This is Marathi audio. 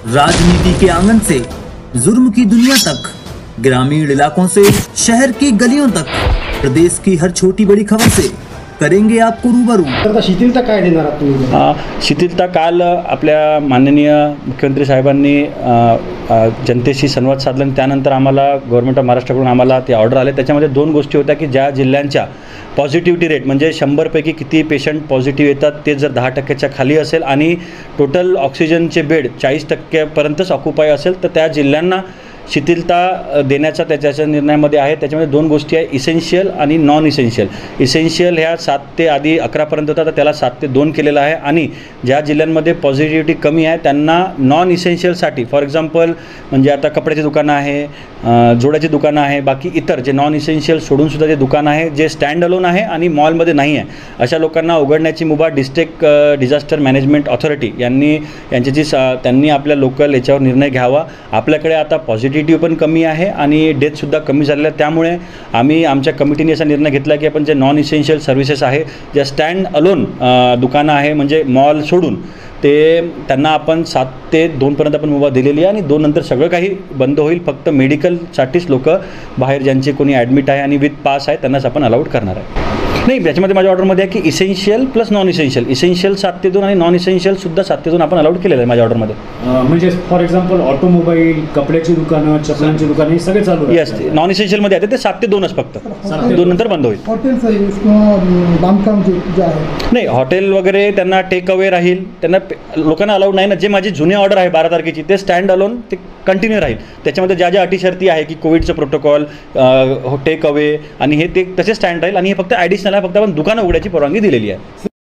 राजनीति के आंगन से जुर्म की दुनिया तक, ग्रामीण इलाकों से शहर की गलियों तक, प्रदेश की हर छोटी बड़ी खबर से करेंगे आपको रूबरू। आता शिथिलता काय देणार आहात तुम्ही? शिथिलता काल आपल्या माननीय मुख्यमंत्री साहेबांनी जनतेशी संवाद साधला आणि त्यानंतर आम्हाला गव्हर्नमेंट ऑफ महाराष्ट्राकडून आम्हाला ते ऑर्डर आले। त्याच्यामध्ये दोन गोष्टी होत्या की ज्या जिल्ह्यांच्या पॉझिटिव्हिटी रेट म्हणजे 100 पैकी किती पेशंट पॉझिटिव्ह येतात ते जर 10% खाली असेल आणि टोटल ऑक्सिजनचे बेड 40% ऑक्युपाय असेल तर त्या जिल्ह्यांना शिथिलता देण्याचा त्याच्या निर्णयामध्ये आहे। त्याच्यामध्ये दोन गोष्टी आहे, इसेन्शियल आणि नॉन इसेन्शियल। इसेन्शियल ह्या 7 ते आधी 11पर्यंत होता तर त्याला 7 ते 2 केलेला आहे आणि ज्या जिल्ह्यांमध्ये पॉझिटिव्हिटी कमी आहे त्यांना नॉन इसेन्शियलसाठी फॉर एक्झाम्पल म्हणजे आता कपड्याची दुकानं आहे, जोडाची दुकानं आहे, बाकी इतर जे नॉन इसेन्शियल सोडूनसुद्धा जे दुकानं आहे जे स्टँड अलोन आहे आणि मॉलमध्ये नाही आहे अशा लोकांना उघडण्याची मुभा डिस्ट्रिक्ट डिझास्टर मॅनेजमेंट ऑथॉरिटी त्यांनी आपल्या लोकल याच्यावर निर्णय घ्यावा। आपल्याकडे आता पॉझिटिव्हिटी पण कमी आहे आणि डेथसुद्धा कमी झालेल्या आहे, त्यामुळे आम्ही आमच्या कमिटीने असा निर्णय घेतला की आपण जे नॉन इसेन्शियल सर्व्हिसेस आहे ज्या स्टँड अलोन दुकानं आहे म्हणजे मॉल सोडून ते त्यांना आपण 7 ते 2पर्यंत आपण मुभा दिलेली आहे आणि 2 नंतर सगळं काही बंद होईल। फक्त मेडिकलसाठीच लोक बाहेर ज्यांचे कोणी ॲडमिट आहे आणि विथ पास आहे त्यांनाच आपण अलाउड करणार आहे। नाही, त्याच्यामध्ये माझ्या ऑर्डरमध्ये आहे की essential plus non essential, essential 7 ते 2 आणि नॉन इसेन्शियलसुद्धा 7 ते 2 आपण अलाउड केलेलं आहे माझ्या ऑर्डरमध्ये। म्हणजे फॉर एक्झाम्पल ऑटोमोबाईल, कपड्याची दुकानं, चपलांची दुकानं हे सगळे चालू येस, नॉन इसेन्शियलमध्ये आहे ते 7 ते 2च फक्त, 2 नंतर बंद होईल। हॉटेल सर्व्हिस किंवा बांधकाम जे आहे नाही, हॉटेल वगैरे त्यांना टेक अवे राहील, त्यांना लोकांना अलाउड नाही ना। जे माझी जुनी ऑर्डर आहे 12 तारखेची ते स्टँड अलोन ते कंटिन्यू राहील। त्याच्यामध्ये ज्या अटी शर्ती आहे की कोविडचं प्रोटोकॉल, टेक अवे आणि हे ते तसे स्टँड राहील आणि हे फक्त ॲडिशनल आहे, फक्त आपण दुकानं उघडायची परवानगी दिलेली आहे।